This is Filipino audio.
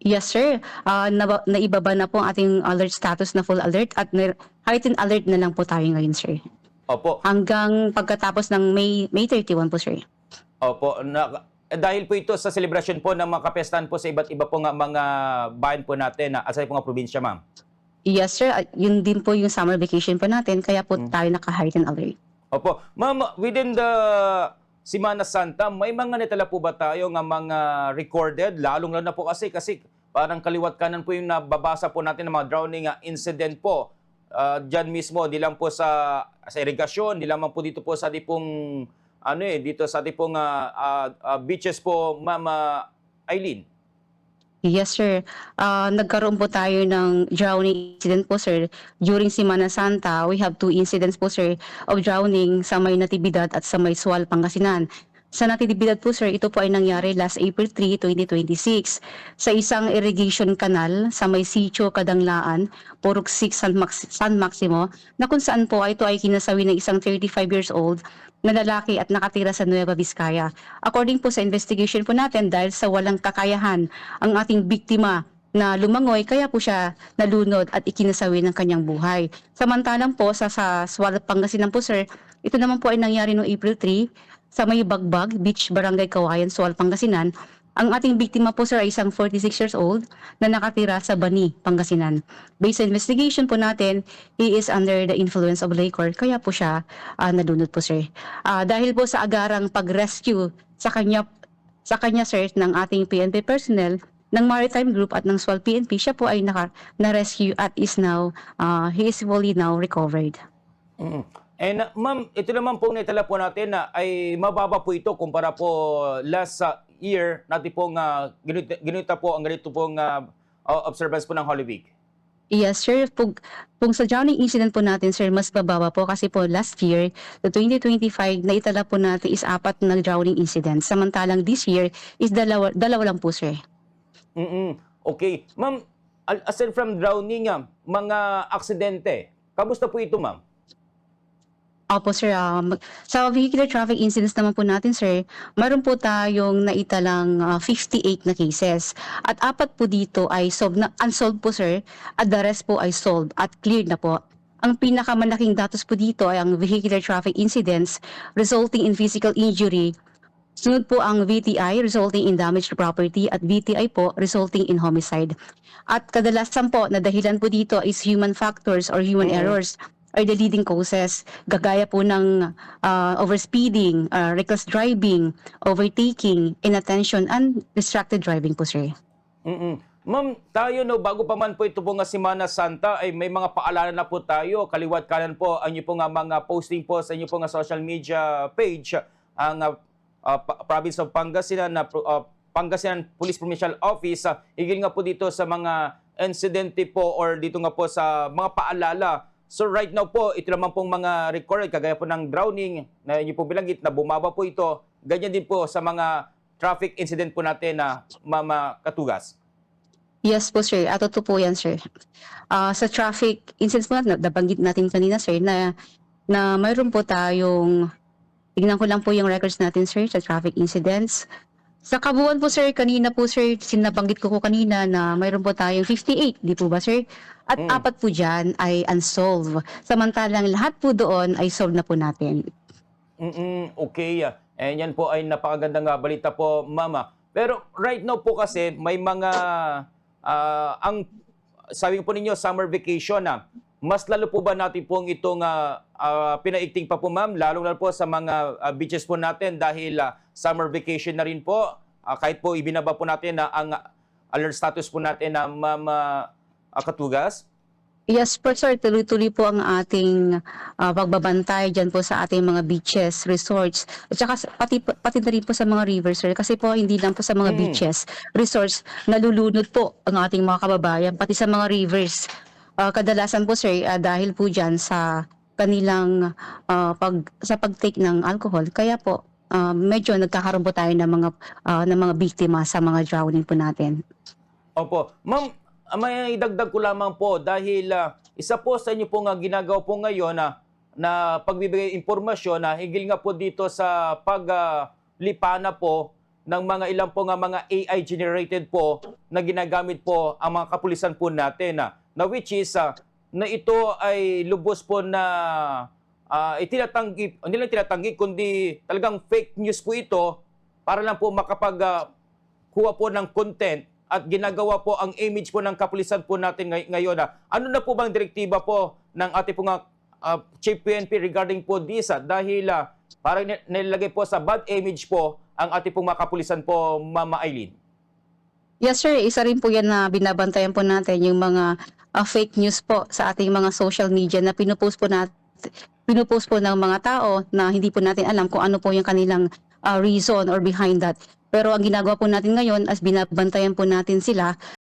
Yes, sir. Naibaba na po ang ating alert status na full alert at heightened alert na lang po tayo ngayon, sir. Opo, Hanggang pagkatapos ng May 31 po, sir. opo. Dahil po ito sa selebrasyon po ng mga kapestahan po sa iba't iba po nga mga bayan po natin, aside po nga probinsya, ma'am. Yes, sir. At yun din po yung summer vacation po natin, kaya po Hmm. tayo naka-heightened alert. Opo. Ma'am, within the Semana Santa, may mga natala po ba tayo nga mga recorded? Lalong-lalo na po kasi parang kaliwat kanan po yung nababasa po natin ng mga drowning incident po. Diyan mismo, di lang po sa irigasyon, di lamang po dito po sa tipong dito sa tipong beaches po, Ma'am Eileen. Yes, sir. Nagkaroon po tayo ng drowning incident po, sir. During Semana Santa, we have two incidents po, sir, of drowning sa may Natividad at sa may Sual, Pangasinan. Sa Natividad po, sir, ito po ay nangyari last April 3, 2026 sa isang irrigation canal sa may Sitio Kadanglaan, Purok 6, San Maximo, na kung saan po ito ay kinasawi ng isang 35 years old na lalaki at nakatira sa Nueva Vizcaya. According po sa investigation po natin, dahil sa walang kakayahan ang ating biktima na lumangoy, kaya po siya nalunod at ikinasawi ng kanyang buhay. Samantalang po sa Sual, Pangasinan po, sir, ito naman po ay nangyari noong April 3 sa may Bagbag Beach, Barangay Kawayan, Sual, Pangasinan. Ang ating biktima po, sir, ay isang 46 years old na nakatira sa Bani, Pangasinan. Based sa investigation po natin, he is under the influence of liquor, kaya po siya nalunod po, sir. Dahil po sa agarang pag-rescue sa kanya, sir, ng ating PNP personnel, ng Maritime Group at ng SWAL PNP, siya po ay na-rescue at he is fully now recovered. Mm. And ma'am, ito naman po naitala po natin na ay mababa po ito kumpara po last year natin pong ginita po ang ganito pong observance po ng Holy Week. Yes, sir. Kung sa drowning incident po natin, sir, mas bababa po kasi po last year, the 2025, na itala po natin is 4 na drowning incidents. Samantalang this year is dalawa lang po, sir. Okay. Ma'am, aside from drowning, mga aksidente, kamusta po ito, ma'am? Opo, sir. Sa vehicular traffic incidents naman po natin, sir, mayroon po tayong naitalang 58 na cases. At 4 po dito ay unsolved po, sir. At the rest po ay solved at cleared na po. Ang pinakamalaking datos po dito ay ang vehicular traffic incidents resulting in physical injury. Sunod po ang VTI resulting in damage to property at VTI po resulting in homicide. At kadalasan po na dahilan po dito is human factors or human errors are the leading causes. Gagaya po ng overspeeding, reckless driving, overtaking, inattention, and distracted driving po, sir. Ma'am, tayo bago pa man po ito po nga Semana Santa ay may mga paalala na po tayo. Kaliwat kanan po ang inyo po nga mga posting po sa inyo po nga social media page. Ang Province of Pangasinan na Pangasinan Police Provincial Office. Higil nga po dito sa mga insidente po or dito nga po sa mga paalala. So right now po, ito naman pong mga recorded, kagaya po ng drowning na inyo po bilanggit na bumaba po ito. Ganyan din po sa mga traffic incident po natin na Mama Katugas. Yes po, sir. Totoo po yan, sir. Sa traffic incidents po nabanggit natin kanina, sir, na mayroon po tayong, tignan ko lang po yung records natin, sir, sa traffic incidents. Sa kabuuan po, sir, kanina po, sir, sinabanggit ko kanina na mayroon po tayong 58, di po ba, sir? At 4 po dyan ay unsolved. Samantalang lahat po doon ay solved na po natin. Okay. And yan po ay napakagandang balita po, Mama. Pero right now po kasi may mga, ang sabi po ninyo, summer vacation mas lalo po ba natin pong itong pinaigting pa po, ma'am, lalo po sa mga beaches po natin dahil summer vacation na rin po. Kahit po ibinaba po natin na ang alert status po natin na Ma'am Katugas. Yes po, sir. Tuloy-tuloy po ang ating pagbabantay dyan po sa ating mga beaches, resorts, at saka pati na rin po sa mga rivers, sir. Kasi po hindi lang po sa mga beaches, resorts, nalulunod po ang ating mga kababayan, pati sa mga rivers. Kadalasan po, sir, dahil po dyan sa kanilang pag-take ng alcohol, kaya po medyo nagkakaroon po tayo ng mga biktima sa mga drowning po natin. Opo. Ma'am, may dagdag ko lamang po dahil isa po sa inyo po nga ginagawa po ngayon na pagbibigay impormasyon na higil nga po dito sa paglipana po ng mga ilang po nga mga AI generated po na ginagamit po ang mga kapulisan po natin na which is na ito ay lubos po na itinatanggi, hindi lang tinatanggi kundi talagang fake news po ito para lang po kuha po ng content at ginagawa po ang image po ng kapulisan po natin ngayon. Ano na po bang direktiba po ng ating po nga Chief PNP regarding po this dahil parang nilagay po sa bad image po ang ating pong mga kapulisan po, Mama Eileen? Yes sir, isa rin po yan na binabantayan po natin yung mga fake news po sa ating mga social media na pinupost po ng mga tao na hindi po natin alam kung ano po yung kanilang reason or behind that. Pero ang ginagawa po natin ngayon as binabantayan po natin sila